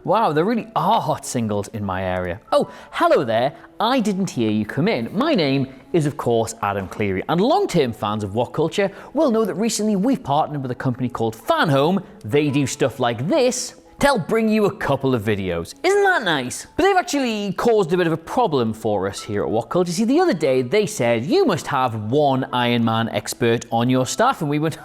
Wow, there really are hot singles in my area. Oh, hello there. I didn't hear you come in. My name is, of course, Adam Cleary, and long-term fans of What Culture will know that recently we've partnered with a company called FanHome. They do stuff like this to help bring you a couple of videos. Isn't that nice? But they've actually caused a bit of a problem for us here at What Culture. See, the other day they said, you must have one Iron Man expert on your staff. And we went,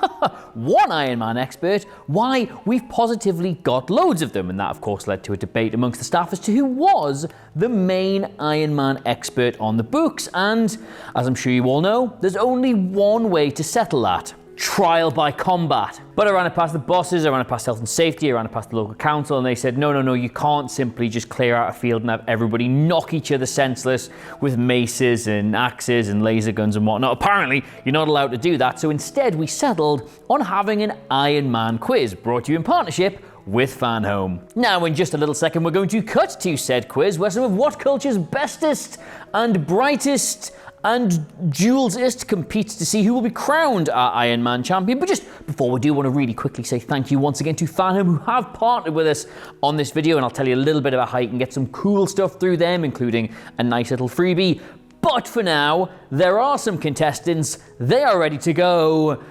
one Iron Man expert? Why, we've positively got loads of them. And that, of course, led to a debate amongst the staff as to who was the main Iron Man expert on the books. And as I'm sure you all know, there's only one way to settle that. Trial by combat. But I ran it past the bosses, I ran it past health and safety, I ran it past the local council, and they said, no, you can't simply just clear out a field and have everybody knock each other senseless with maces and axes and laser guns and whatnot. Apparently, you're not allowed to do that, so instead we settled on having an Iron Man quiz, brought to you in partnership with FanHome. Now, in just a little second, we're going to cut to said quiz, where some of What Culture's bestest and brightest and Julesist competes to see who will be crowned our Iron Man champion. But just before we do, I want to really quickly say thank you once again to FanHome, who have partnered with us on this video, and I'll tell you a little bit about how you can get some cool stuff through them, including a nice little freebie. But for now, there are some contestants. They are ready to go.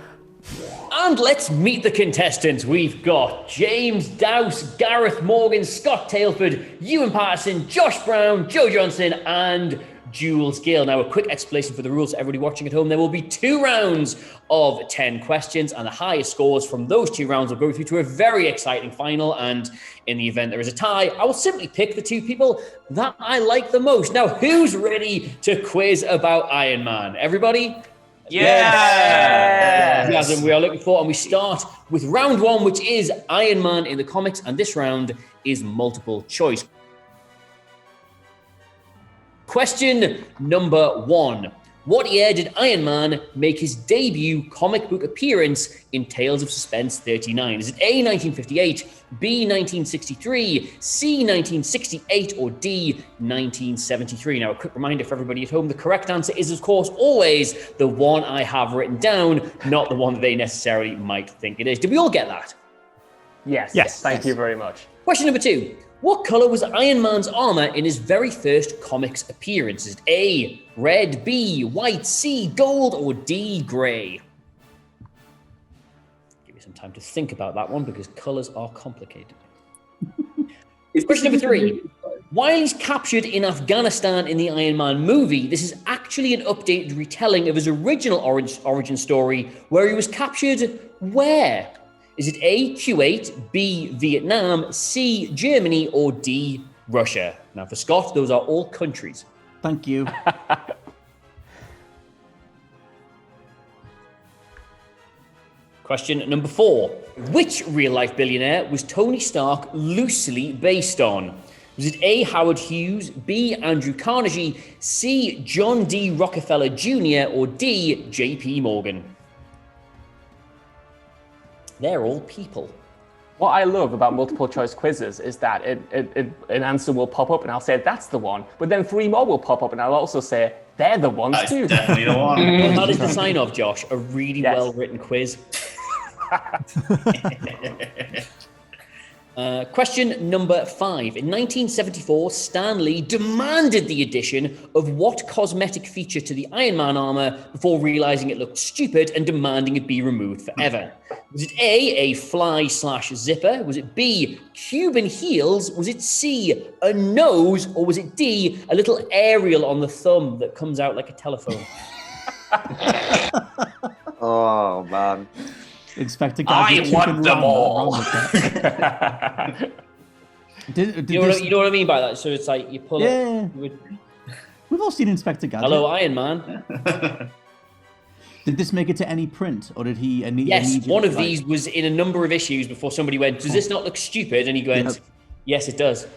And let's meet the contestants. We've got James Dowse, Gareth Morgan, Scott Tailford, Ewan Patterson, Josh Brown, Joe Johnson, and Jules Gill. Now, a quick explanation for the rules for everybody watching at home. There will be 2 rounds of 10 questions, and the highest scores from those 2 rounds will go through to a very exciting final. And in the event there is a tie, I will simply pick the 2 people that I like the most. Now, who's ready to quiz about Iron Man? Everybody? Yes! We are looking for, and we start with round 1, which is Iron Man in the comics, and this round is multiple choice. Question number 1. What year did Iron Man make his debut comic book appearance in Tales of Suspense 39? Is it A, 1958, B, 1963, C, 1968, or D, 1973? Now, a quick reminder for everybody at home, the correct answer is, of course, always the one I have written down, not the one that they necessarily might think it is. Did we all get that? Yes. Thank you very much. Question number 2. What colour was Iron Man's armour in his very first comics appearance? Is it A, red, B, white, C, gold, or D, grey? Give you some time to think about that one because colours are complicated. Question number 3. While he's captured in Afghanistan in the Iron Man movie, this is actually an updated retelling of his original origin story where he was captured where? Is it A, Kuwait, B, Vietnam, C, Germany, or D, Russia? Now, for Scott, those are all countries. Thank you. Question number 4. Which real-life billionaire was Tony Stark loosely based on? Was it A, Howard Hughes, B, Andrew Carnegie, C, John D. Rockefeller Jr., or D, J.P. Morgan? They're all people. What I love about multiple choice quizzes is that an answer will pop up and I'll say, that's the one. But then 3 more will pop up and I'll also say, they're the ones too. That's definitely the one. Well, that is the sign-off, Josh. A really well-written quiz. Question number 5. In 1974, Stan Lee demanded the addition of what cosmetic feature to the Iron Man armor before realizing it looked stupid and demanding it be removed forever? Was it A, fly/zipper? Was it B, Cuban heels? Was it C, a nose? Or was it D, a little aerial on the thumb that comes out like a telephone? Oh, man. Inspector I Gadget want them all. You know what I mean by that? So it's like you pull it. We've all seen Inspector Gadget. Hello, Iron Man. Did this make it to any print, or did he? Yes, one of these was in a number of issues before somebody went, does this not look stupid? And he went, yes, it does.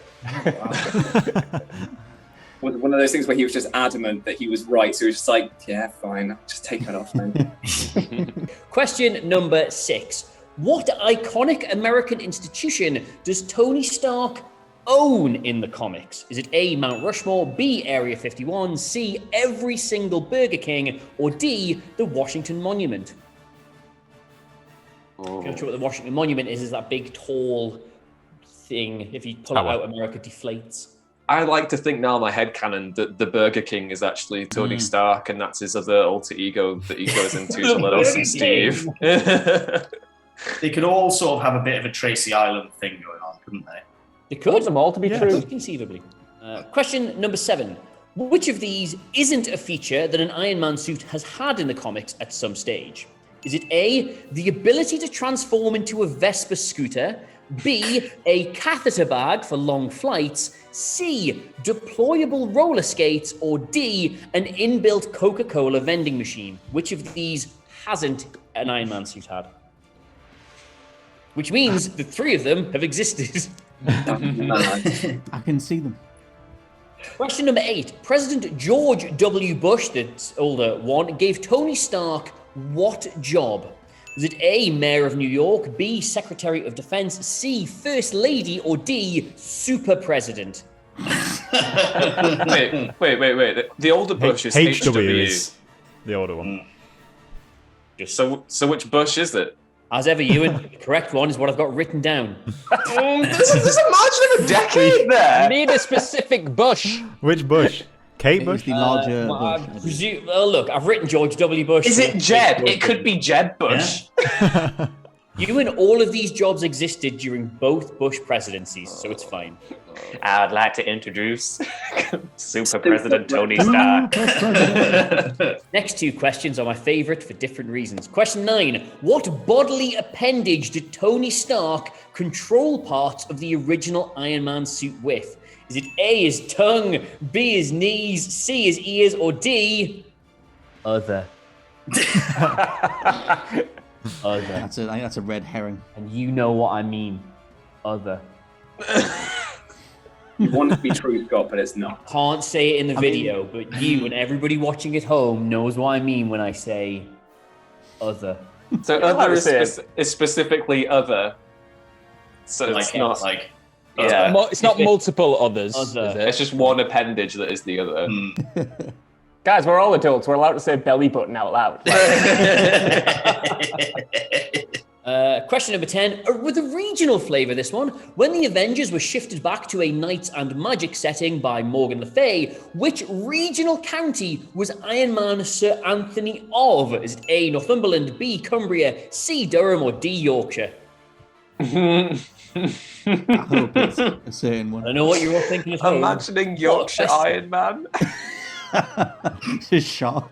One of those things where he was just adamant that he was right. So he was just like, yeah, fine, I'll just take that off then. Question number 6. What iconic American institution does Tony Stark own in the comics? Is it A, Mount Rushmore, B, Area 51, C, every single Burger King, or D, the Washington Monument? I'm not sure what the Washington Monument is that big, tall thing. If you pull it out, America deflates. I like to think now in my headcanon that the Burger King is actually Tony Stark, and that's his other alter ego that he goes into to let off some Steve. They could all sort of have a bit of a Tracy Island thing going on, couldn't they? They could. Want them all to be true. Conceivably. Question number 7. Which of these isn't a feature that an Iron Man suit has had in the comics at some stage? Is it A, the ability to transform into a Vespa scooter, B, a catheter bag for long flights, C, deployable roller skates, or D, an inbuilt Coca-Cola vending machine? Which of these hasn't an Iron Man suit had? Which means the 3 of them have existed. I can see them. Question number 8. President George W. Bush, the older one, gave Tony Stark what job? Was it A, Mayor of New York, B, Secretary of Defense, C, First Lady, or D, Super President? wait. The older Bush is HW. is the older one. So which Bush is it? As ever, Ewan, the correct one is what I've got written down. There's a margin of a decade there. Need a specific Bush. Which Bush? Kate Bush? The larger Bush. Well, look, I've written George W. Bush. Is it Jeb? It could be Jeb Bush. Yeah. Ewan, all of these jobs existed during both Bush presidencies, so it's fine. I'd like to introduce Super President Tony Stark. Next 2 questions are my favourite for different reasons. Question 9. What bodily appendage did Tony Stark control parts of the original Iron Man suit with? Is it A, his tongue, B, his knees, C, his ears, or D, other? Other. I think that's a red herring. And you know what I mean. Other. You want it to be true, Scott, but it's not. Can't say it in the video, but you and everybody watching at home knows what I mean when I say other. So other is specifically other. So Like, it's not like, yeah. It's not multiple others. Other. Is it? It's just one appendage that is the other. Guys, we're all adults. We're allowed to say belly button out loud. Question number 10. With a regional flavour, this one. When the Avengers were shifted back to a Knights and Magic setting by Morgan Le Fay, which regional county was Iron Man Sir Anthony of? Is it A, Northumberland, B, Cumbria, C, Durham, or D, Yorkshire? I hope it's a certain one. I know what you're all thinking at home. Imagining Yorkshire Iron Man. Just sharp.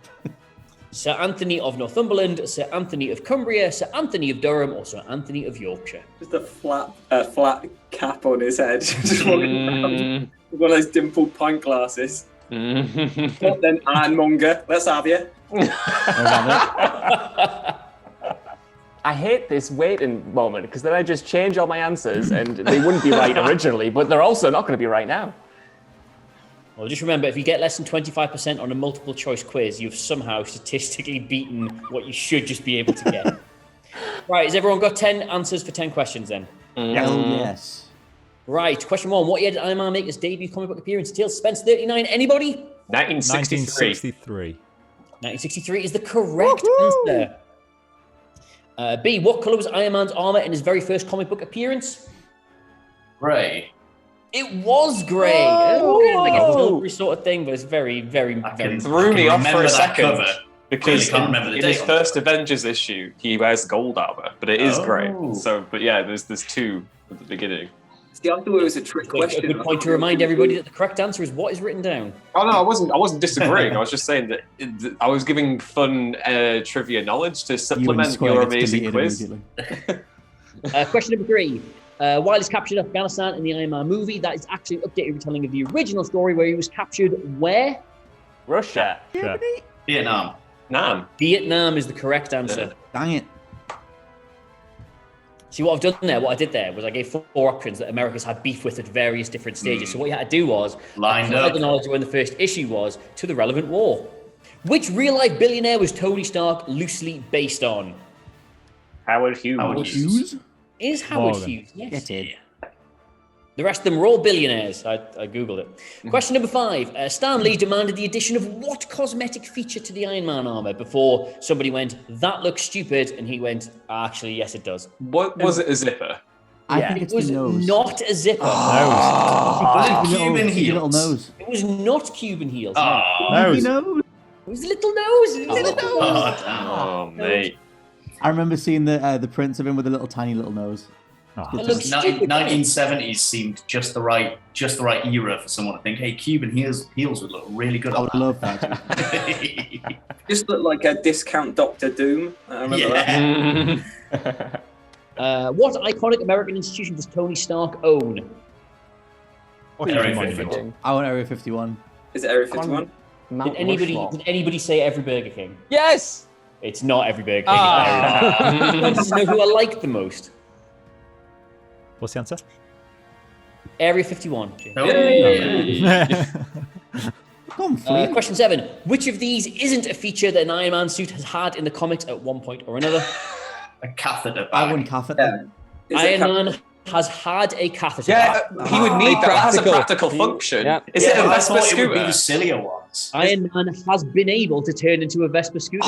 Sir Anthony of Northumberland, Sir Anthony of Cumbria, Sir Anthony of Durham, or Sir Anthony of Yorkshire? Just a flat cap on his head. Just walking around with one of those dimpled pint glasses. Well, then, ironmonger. Let's have you. I hate this waiting moment because then I just change all my answers and they wouldn't be right originally, but they're also not going to be right now. Well, just remember, if you get less than 25% on a multiple choice quiz, you've somehow statistically beaten what you should just be able to get. Right, has everyone got 10 answers for 10 questions then? Oh, yes. Right, question 1. What year did Iron Man make his debut comic book appearance? Tales Suspense 39. Anybody? 1963. 1963 is the correct answer. B, what colour was Iron Man's armour in his very first comic book appearance? Grey. It was grey. Like a silvery sort of thing, but it's very, very, very... Threw me off for a second. Cover. Because can't remember the in date his on first Avengers issue, he wears gold armor, but it is grey. Oh. So, but yeah, there's 2 at the beginning. See, I thought it was a trick question. A good point to remind everybody that the correct answer is what is written down. Oh no, I wasn't disagreeing. I was just saying that I was giving fun trivia knowledge to supplement your amazing quiz. Question number 3. While he's captured Afghanistan in the Iron Man movie, that is actually an updated retelling of the original story where he was captured where? Russia. Vietnam. Vietnam is the correct answer. Dang it. See, what I've done there, what I did there was I gave 4 options that America's had beef with at various different stages. So what you had to do was Lined up. the knowledge of when the first issue was to the relevant war. Which real-life billionaire was Tony Stark loosely based on? Howard Hughes. Is Howard Morgan. Hughes? Yes. Get it. The rest of them were all billionaires. I googled it. Question number 5. Stan Lee demanded the addition of what cosmetic feature to the Iron Man armor before somebody went, that looks stupid, and he went, actually, yes, it does. What was it? A zipper? I Yeah. think It it's was the nose. not a zipper. Was it Little- Cuban little heels? nose. It was not Cuban heels. No. Oh, He Nose. knows. It was a little nose. It was a little nose. damn. Oh, mate. I remember seeing the prints of him with a little tiny little nose. It looks stupid. 1970s seemed just the right era for someone to think, hey, Cuban heels would look really good I on would that. love that. Just looked like a discount Doctor Doom. I remember that. What iconic American institution does Tony Stark own? Area Monument. 51. I want Area 51. Is it Area 51? Did anybody say every Burger King? Yes. It's not every Burger King. You want to know who I like the most? What's the answer? Area 51. Come on, Flea. Question 7. Which of these isn't a feature that an Iron Man suit has had in the comics at one point or another? A catheter I bag. won catheter. Is it Iron Man has had a catheter. Yeah, he would need that. It has a Practical. practical function. Yeah. Is it a I Vespa thought it would be scooter? the sillier ones. Iron Man has been able to turn into a Vespa scooter.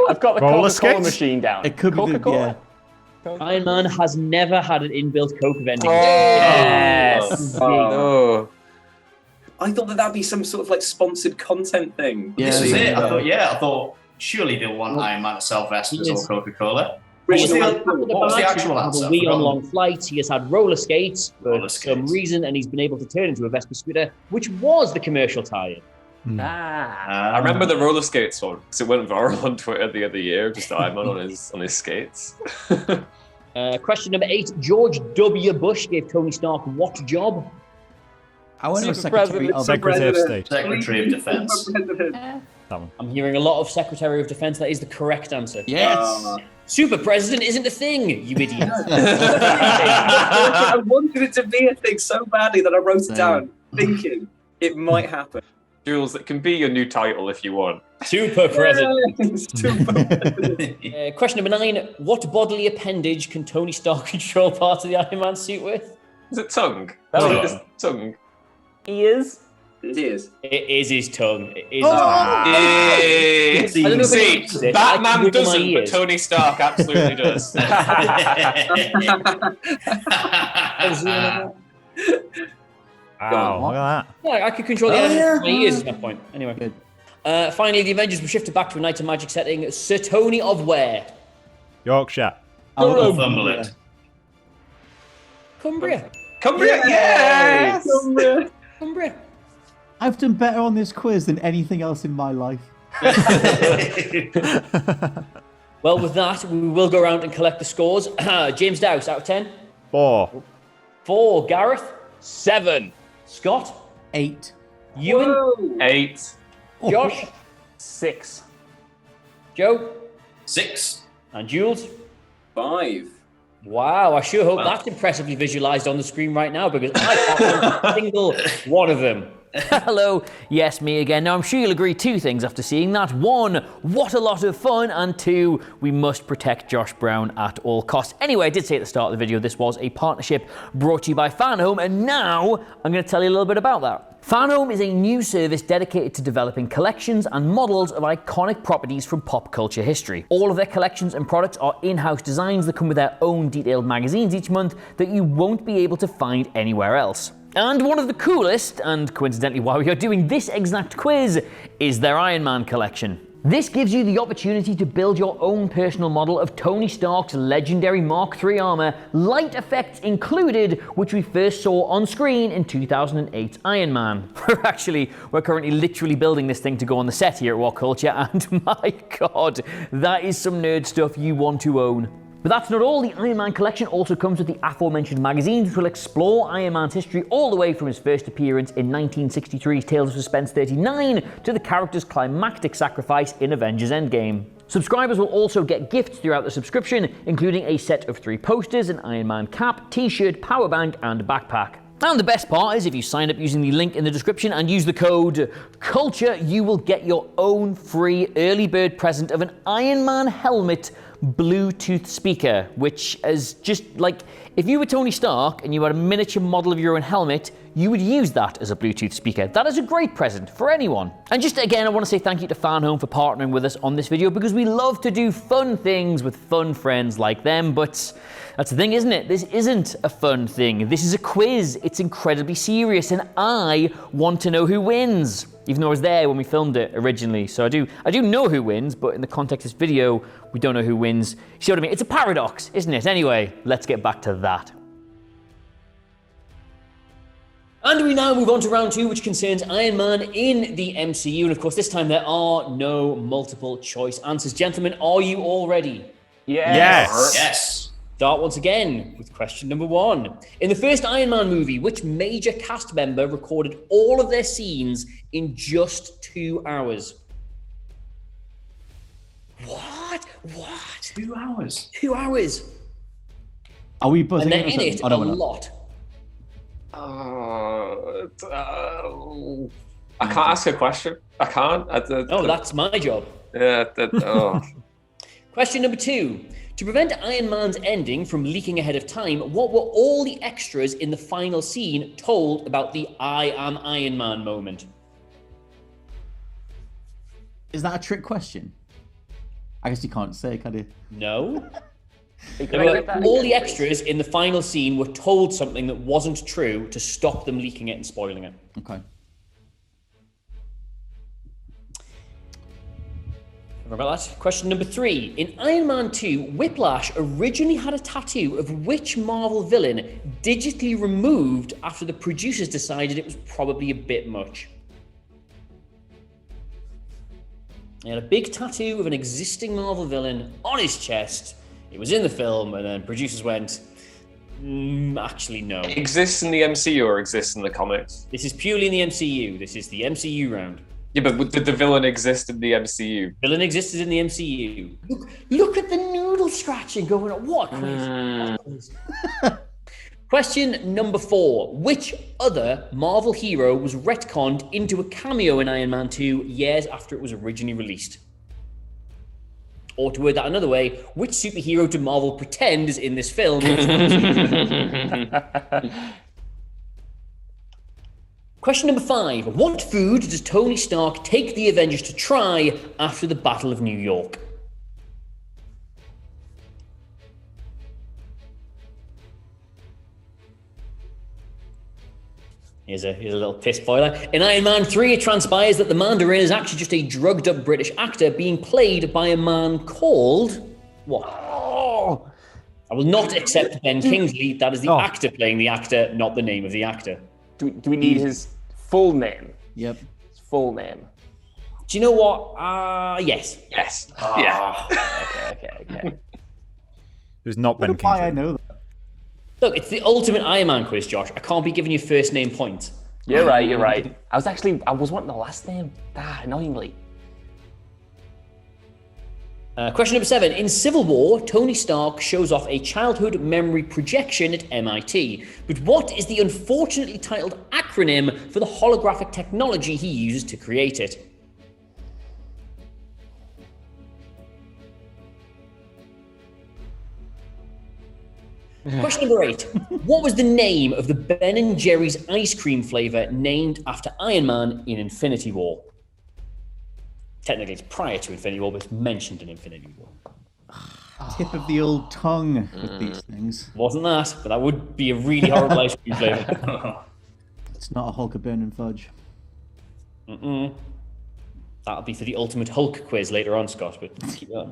I've got the Roller Coca-Cola skates? machine down. It could be the, Coca-Cola. yeah. Iron Man has never had an inbuilt Coke vending. Yes. Oh. I thought that'd be some sort of like sponsored content thing. Yeah, This was yeah, it. yeah. I thought surely they'll want Iron Man to sell Vespas Yes. or Coca-Cola. He has Original- had What was the actual answer? a wee on Forgotten. long flights. He has had roller skates for Roller some skates. reason, and he's been able to turn into a Vespa scooter, which was the commercial tie-in. I remember the roller skates one because it went viral on Twitter the other year. Just Iron Man on his skates. Question number 8. George W. Bush gave Tony Stark what job? I want a Super secretary president. of... Secretary of State. Secretary of Defense. That one. I'm hearing a lot of Secretary of Defense. That is the correct answer. Yes. Super President isn't a thing, you idiot. I wanted it to be a thing so badly that I wrote it down, thinking it might happen. Jules, it can be your new title if you want. Super President. Super. Question number 9. What bodily appendage can Tony Stark control part of the Iron Man suit with? Is it tongue? Oh. Is it tongue? Ears. It is. It is his tongue. It is Yay! I don't know if See, it is it. I can Batman wiggle my doesn't, but ears. Tony Stark absolutely does. Wow, look at that. Yeah, I could control the Oh, animals yeah. with my ears at that point. Anyway. Good. Finally, the Avengers were shifted back to a Night of Magic setting. Sir Tony of where? Yorkshire. Northumberland. Cumbria. Cumbria, yes! Cumbria. I've done better on this quiz than anything else in my life. Well, with that, we will go around and collect the scores. James Dowse, out of 10. 4. 4. Gareth. 7. Scott. 8. Ewan. 8. Josh. 6. Joe. 6. And Jules. 5. Wow, I sure hope that's impressively visualized on the screen right now because I can't find a single one of them. Hello, yes, me again. Now, I'm sure you'll agree 2 things after seeing that. 1, what a lot of fun, and 2, we must protect Josh Brown at all costs. Anyway, I did say at the start of the video this was a partnership brought to you by FanHome, and now I'm going to tell you a little bit about that. FanHome is a new service dedicated to developing collections and models of iconic properties from pop culture history. All of their collections and products are in-house designs that come with their own detailed magazines each month that you won't be able to find anywhere else. And one of the coolest, and coincidentally why we are doing this exact quiz, is their Iron Man collection. This gives you the opportunity to build your own personal model of Tony Stark's legendary Mark III armor, light effects included, which we first saw on screen in 2008's Iron Man. We're currently literally building this thing to go on the set here at What Culture, and my god, that is some nerd stuff you want to own. But that's not all. The Iron Man collection also comes with the aforementioned magazines, which will explore Iron Man's history all the way from his first appearance in 1963's Tales of Suspense 39 to the character's climactic sacrifice in Avengers Endgame. Subscribers will also get gifts throughout the subscription, including a set of 3 posters, an Iron Man cap, t-shirt, power bank, and backpack. And the best part is if you sign up using the link in the description and use the code CULTURE, you will get your own free early bird present of an Iron Man helmet Bluetooth speaker, which is just like, If you were Tony Stark and you had a miniature model of your own helmet, you would use that as a Bluetooth speaker. That is a great present for anyone. And just again, I want to say thank you to FanHome for partnering with us on this video because we love to do fun things with fun friends like them, but that's the thing, isn't it? This isn't a fun thing. This is a quiz. It's incredibly serious, and I want to know who wins. Even though I was there when we filmed it originally, so I do know who wins, but in the context of this video, we don't know who wins. You see what I mean? It's a paradox, isn't it? Anyway, let's get back to that. And we now move on to round 2, which concerns Iron Man in the MCU. And of course, this time there are no multiple choice answers. Gentlemen, are you all ready? Yes. Yes. Start once again with question number 1. In the first Iron Man movie, which major cast member recorded all of their scenes in just 2 hours? What? 2 hours. 2 hours. Are we buzzing And they're in it I a don't know. lot. I can't ask a question. I can't. Oh, that's my job. Yeah. Question number 2. To prevent Iron Man's ending from leaking ahead of time, what were all the extras in the final scene told about the I am Iron Man moment? Is that a trick question? I guess you can't say, can you? No. Can I get that All again, the please? extras in the final scene were told something that wasn't true to stop them leaking it and spoiling it. Okay. Remember that? Question number 3. In Iron Man 2, Whiplash originally had a tattoo of which Marvel villain digitally removed after the producers decided it was probably a bit much? He had a big tattoo of an existing Marvel villain on his chest. It was in the film, and then producers went, actually, no. Exists in the MCU or exists in the comics? This is purely in the MCU. This is the MCU round. Yeah, but did the villain exist in the MCU? Villain existed in the MCU. Look at the noodle scratching going on. What? Question number 4. Which other Marvel hero was retconned into a cameo in Iron Man 2 years after it was originally released? Or to word that another way, which superhero did Marvel pretend is in this film? Question number 5. What food does Tony Stark take the Avengers to try after the Battle of New York? Here's a little piss spoiler. In Iron Man 3, it transpires that the Mandarin is actually just a drugged up British actor being played by a man called... What? Oh, I will not accept Ben Kingsley. That is the actor playing the actor, not the name of the actor. do we need his full name? Yep. His full name. Do you know what? Yes. Yes. Yeah. Okay. Who's not Ben Why I Kingsley? know that? Look, it's the ultimate Iron Man quiz, Josh. I can't be giving you first name points. You're right. I was wanting the last name. Annoyingly. Question number 7. In Civil War, Tony Stark shows off a childhood memory projection at MIT. But what is the unfortunately titled acronym for the holographic technology he uses to create it? Question number 8. What was the name of the Ben & Jerry's ice cream flavor named after Iron Man in Infinity War? Technically, it's prior to Infinity War, but it's mentioned in Infinity War. Tip of the old tongue with these things. Wasn't that, but that would be a really horrible ice cream flavor. It's not a Hulk of burning fudge. That'll be for the ultimate Hulk quiz later on, Scott, but keep that.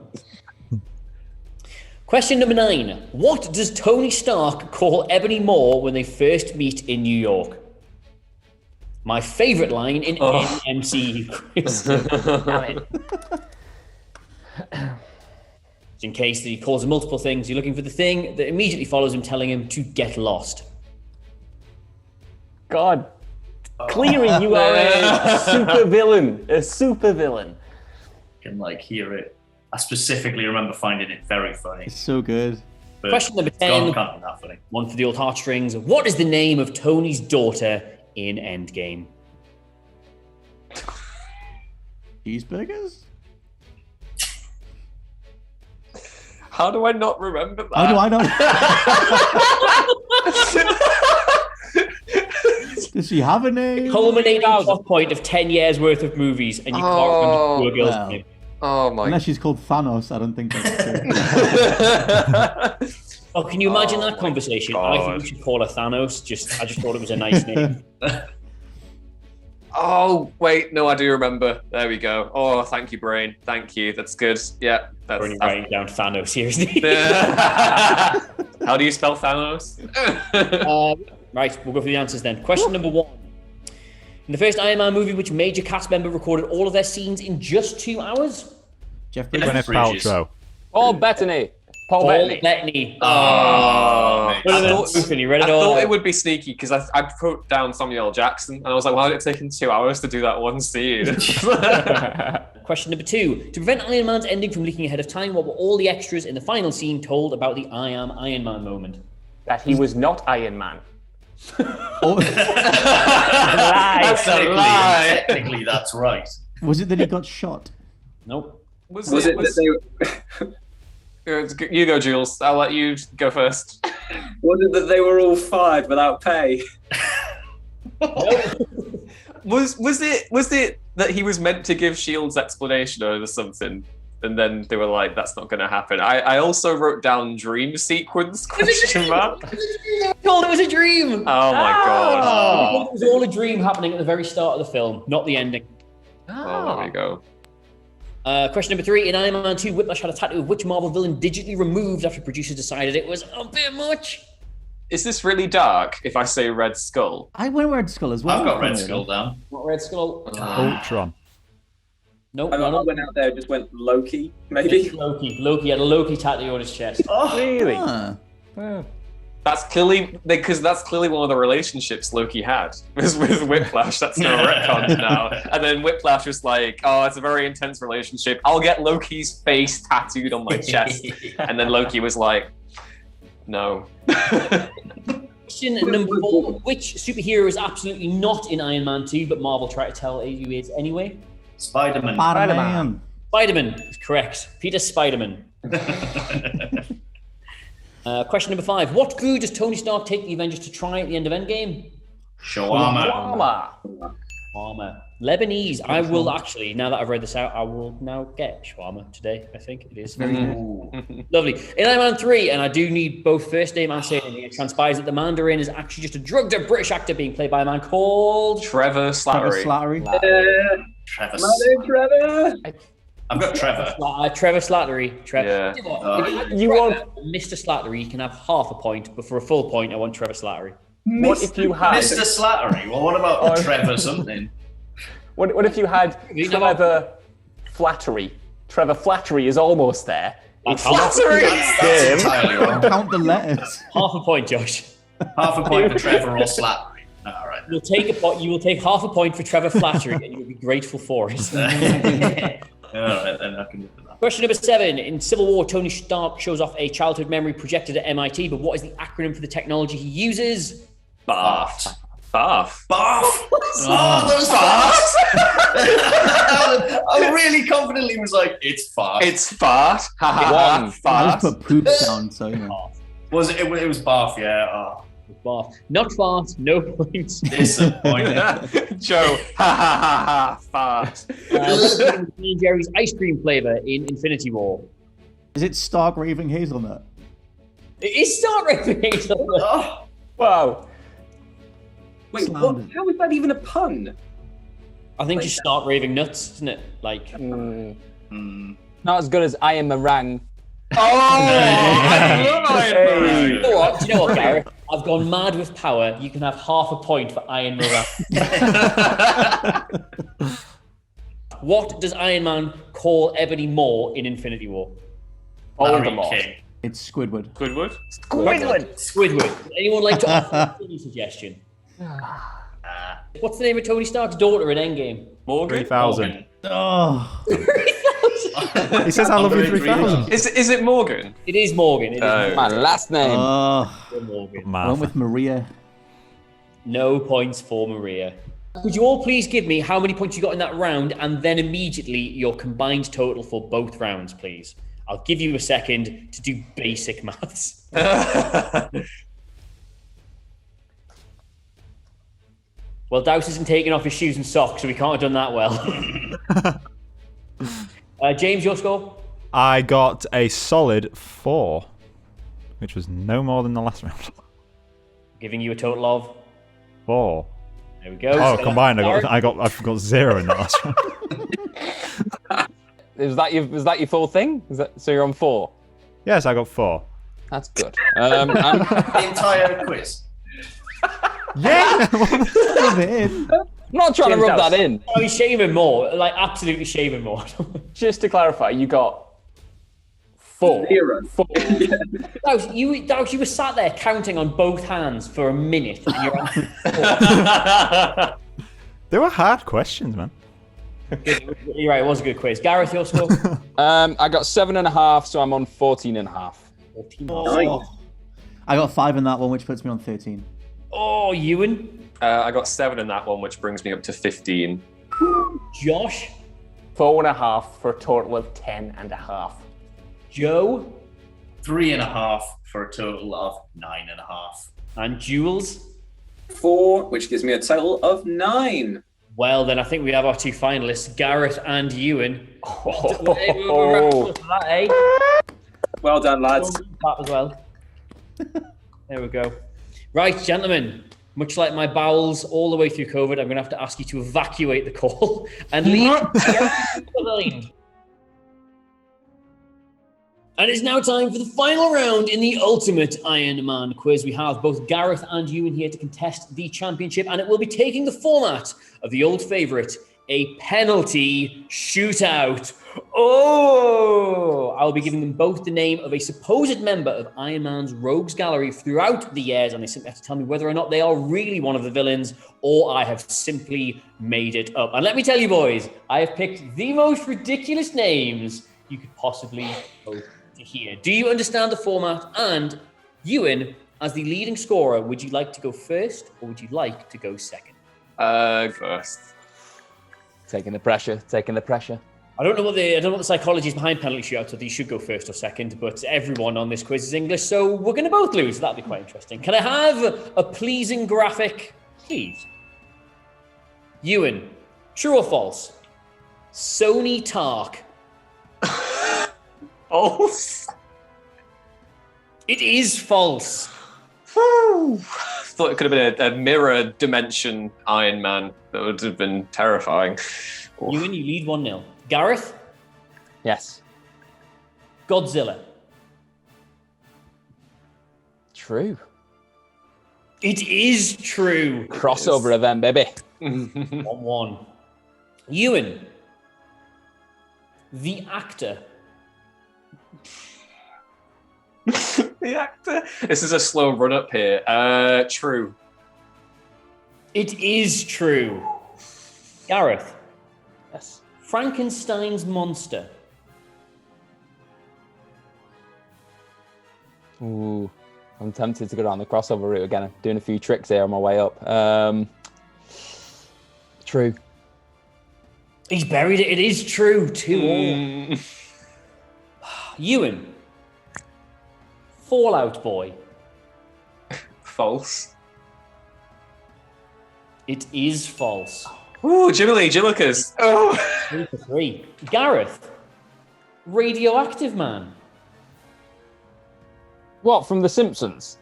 Question number 9. What does Tony Stark call Ebony Maw when they first meet in New York? My favourite line in any MCU quiz. Damn it. In case that he calls her multiple things, you're looking for the thing that immediately follows him telling him to get lost. God. Cleary, you are a super villain. A super villain. Can hear it. I specifically remember finding it very funny. It's so good. But Question number 10. God, can't be that funny. One for the old heartstrings. What is the name of Tony's daughter in Endgame? Cheeseburgers? How do I not remember that? How do I know? Does she have a name? Culminating plot point of 10 years worth of movies, and you can't remember the poor girl's well. name. Oh my. Unless she's called Thanos, I don't think that's true. Oh, can you imagine Oh that my conversation? God. I think we should call her Thanos. I just thought it was a nice name. Oh wait, no, I do remember. There we go. Oh, thank you, brain. Thank you. That's good. Yeah, that's. Only writing down Thanos here, isn't he? How do you spell Thanos? Right, we'll go through the answers then. Question number 1. In the first Iron Man movie, which major cast member recorded all of their scenes in just 2 hours? Jeff Gwyneth Bridges. Paltrow. Paul Bettany. Paul Bettany. Oh, mate. I I thought it would be sneaky because I put down Samuel L. Jackson and I was like, why did it take him 2 hours to do that one scene? Question number 2. To prevent Iron Man's ending from leaking ahead of time, what were all the extras in the final scene told about the I am Iron Man moment? That he was not Iron Man. Oh, Technically, that's right. was it that he got shot? Nope. Was it that they You go, Jules. I'll let you go first. was it that they were all fired without pay? Was it that he was meant to give Shield's explanation or something, and then they were like, "That's not going to happen." I also wrote down dream sequence question mark. Told it was a dream. Oh my god! It was all a dream happening at the very start of the film, not the ending. Oh, there we go. Question number 3. In Iron Man 2, Whiplash had a tattoo of which Marvel villain digitally removed after producers decided it was a bit much? Is this really dark? If I say Red Skull, I went Red Skull as well. I've got Red Skull down. Not Red Skull. Ultron. Nope. I went out there and just went Loki, maybe. Loki. Loki had a Loki tattoo on his chest. Really? Ah. that's clearly one of the relationships Loki had was with Whiplash. That's no retcon now. And then Whiplash was like, "Oh, it's a very intense relationship. I'll get Loki's face tattooed on my chest." And then Loki was like, "No." Question number 4. Which superhero is absolutely not in Iron Man 2, but Marvel tried to tell you is anyway? Spider-Man. Spider-Man. Spider-Man is correct. Peter Spider-Man. Question number 5. What crew does Tony Stark take the Avengers to try at the end of Endgame? Shawarma. Shawarma. Lebanese. I will actually, now that I've read this out, I will now get shawarma today. I think it is very good. Lovely. In Iron Man 3, and I do need both first name and surname, it transpires that the Mandarin is actually just a drugged-up British actor being played by a man called Trevor Slattery. Trevor. My name's Trevor. I've got Trevor. Trevor Slattery. Trevor. Yeah. If you want Mr. Slattery, you can have half a point, but for a full point, I want Trevor Slattery. What if you had? Mr. Slattery. Well, what about Trevor something? What if you had Trevor Flattery? Trevor Flattery is almost there. It's Flattery! That's entirely wrong. Count the letters. Half a point, Josh. Half a point for Trevor or Slattery. All right. You'll take a point. You will take half a point for Trevor Flattery, and you'll be grateful for it. All right, then I can do that. Question number 7. In Civil War, Tony Stark shows off a childhood memory projected at MIT, but what is the acronym for the technology he uses? Bath. Bath. Bath. Oh, that was fast. I really confidently was like, it's fast. It's fart. Ha ha ha. I Fart. just put poop down, so you know. Was it? It was Bath, yeah. Oh, Bath. Not fart. No points. disappointing. Joe. Ha ha ha ha. Fart. What's the name of Ben & Jerry's ice cream flavor in Infinity War? Is it Stark Raving Hazelnut? It is Stark Raving Hazelnut. Oh, Wow. wait, what? Slandered. How is that even a pun? I think just Stark Raving Nuts, isn't it? Like, Not as good as I am meringue. Oh! you know what? Do you know what, Gareth? I've gone mad with power. You can have half a point for Iron Man. What does Iron Man call Ebony Maw in Infinity War? Voldemort. King. It's Squidward. Squidward? Squidward. Would anyone like to offer any suggestion? What's the name of Tony Stark's daughter in Endgame? Morgan? 3000. Oh, He says, I love you 3000. Is it Morgan? It is Morgan. It is My last name. Morgan. I went with Maria. No points for Maria. Could you all please give me how many points you got in that round and then immediately your combined total for both rounds, please? I'll give you a second to do basic maths. Well, Douse isn't taking off his shoes and socks, so we can't have done that well. James, your score? I got a solid 4, which was no more than the last round. Giving you a total of 4. There we go. Oh, So combined, I got 0 in the last round. Was that your full thing? So you're on 4? Yes, I got 4. That's good. The entire quiz. Yeah, Rub it in. I'm not trying to rub that in. Oh, he's shaving more. Like, absolutely shaving more. Just to clarify, you got 4. 0. 4. Douse, you were sat there counting on both hands for a minute, and you're on 4. They were hard questions, man. You're right, it was a good quiz. Gareth, your score? I got 7.5, so I'm on 14.5. 14. I got 5 in that one, which puts me on 13. Oh, Ewan? I got 7 in that one, which brings me up to 15. Josh? 4.5 for a total of 10.5. Joe? 3.5 for a total of 9.5. And Jules? 4, which gives me a total of 9. Well, then I think we have our 2 finalists, Gareth and Ewan. Well done, lads. That as well. There we go. Right, gentlemen, much like my bowels all the way through COVID, I'm going to have to ask you to evacuate the call and leave behind. And it's now time for the final round in the Ultimate Iron Man quiz. We have both Gareth and Ewan here to contest the championship, and it will be taking the format of the old favourite, a penalty shootout. Oh! I'll be giving them both the name of a supposed member of Iron Man's rogues gallery throughout the years, and they simply have to tell me whether or not they are really one of the villains or I have simply made it up. And let me tell you, boys, I have picked the most ridiculous names you could possibly hope to hear. Do you understand the format? And Ewan, as the leading scorer, would you like to go first or would you like to go second? First. Taking the pressure. I don't know what the psychology is behind penalty shootouts, whether you should go first or second, but everyone on this quiz is English, so we're going to both lose. That'll be quite interesting. Can I have a pleasing graphic, please? Ewan, true or false? Sony Tark. False. It is false. Thought it could have been a mirror dimension Iron Man. That would have been terrifying. Ewan, you lead 1-0. Gareth? Yes. Godzilla. True. It is true. Crossover event, baby. 1-1. Ewan. The actor. The actor. This is a slow run up here. True. It is true. Gareth. Yes. Frankenstein's monster. Ooh, I'm tempted to go down the crossover route again. I'm doing a few tricks here on my way up. True. He's buried it. It is true. 2-2. Ewan. Fallout Boy. False. It is false. Ooh, Jiminy, Jimicus. Oh. 3-3. Gareth. Radioactive Man. What, from The Simpsons?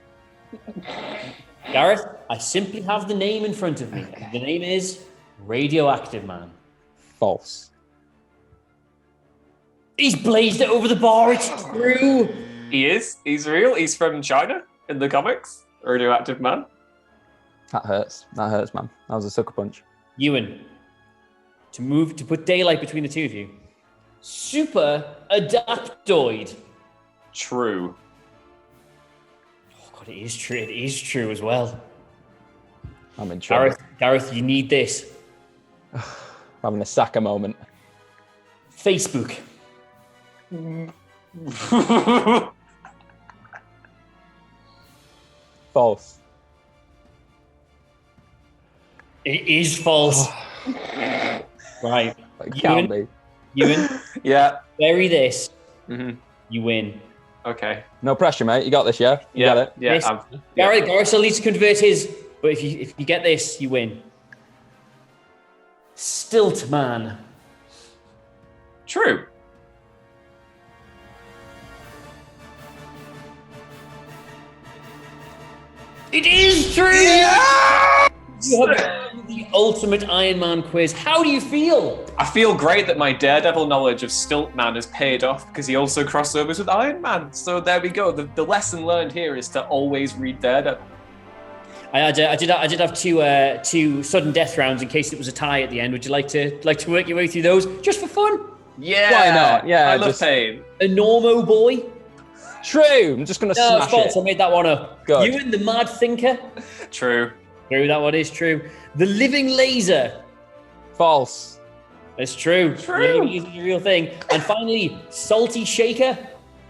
Gareth, I simply have the name in front of me. The name is Radioactive Man. False. He's blazed it over the bar. It's true. He is. He's real. He's from China in the comics. Radioactive Man. That hurts, man. That was a sucker punch. Ewan, to put daylight between the two of you. Super Adaptoid. True. Oh God, it is true. It is true as well. I'm in trouble. Gareth, you need this. Having a Saka moment. Facebook. False. It is false. Right. It can't be. Ewan, Yeah. bury this. Mm-hmm. you win. Okay. No pressure, mate. You got this, yeah? You got it. Yes. Gareth still needs to convert his, but if you get this, you win. Stiltman. True. It is true! Yeah! You have done the ultimate Iron Man quiz. How do you feel? I feel great that my Daredevil knowledge of Stiltman has paid off because he also crossovers with Iron Man. So there we go. The lesson learned here is to always read Daredevil. I did have two sudden death rounds in case it was a tie at the end. Would you like to work your way through those just for fun? Yeah. Why not? Yeah. I love pain. A Normo boy. True. I'm just gonna smash false. it. I made that one up. Good. You and the Mad Thinker. True. True. That one is true. The Living Laser. False. It's true. True. Living Laser is a real thing. And finally, Salty Shaker.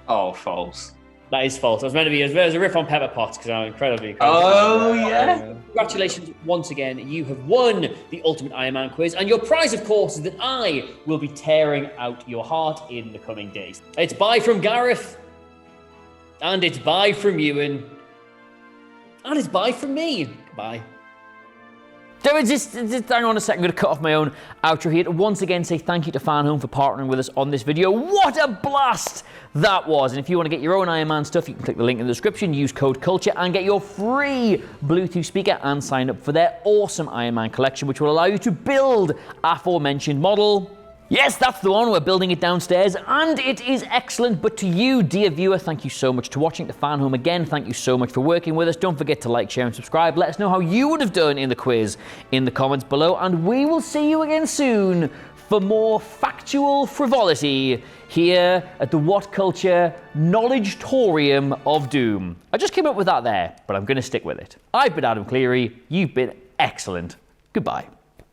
Oh, false. That is false. It was meant to be. It was a riff on Pepper Potts because I'm incredibly. Oh yeah. Congratulations once again. You have won the Ultimate Iron Man quiz, and your prize, of course, is that I will be tearing out your heart in the coming days. It's bye from Gareth, and it's bye from Ewan, and it's bye from me. Bye. Just hang on a second, I'm going to cut off my own outro here to once again say thank you to FanHome for partnering with us on this video. What a blast that was! And if you want to get your own Iron Man stuff, you can click the link in the description, use code CULTURE and get your free Bluetooth speaker and sign up for their awesome Iron Man collection, which will allow you to build aforementioned model. Yes, that's the one. We're building it downstairs, and it is excellent. But to you, dear viewer, thank you so much for watching. To FanHome again, thank you so much for working with us. Don't forget to like, share, and subscribe. Let us know how you would have done in the quiz in the comments below, and we will see you again soon for more factual frivolity here at the What Culture Knowledge-torium of Doom. I just came up with that there, but I'm going to stick with it. I've been Adam Cleary. You've been excellent. Goodbye.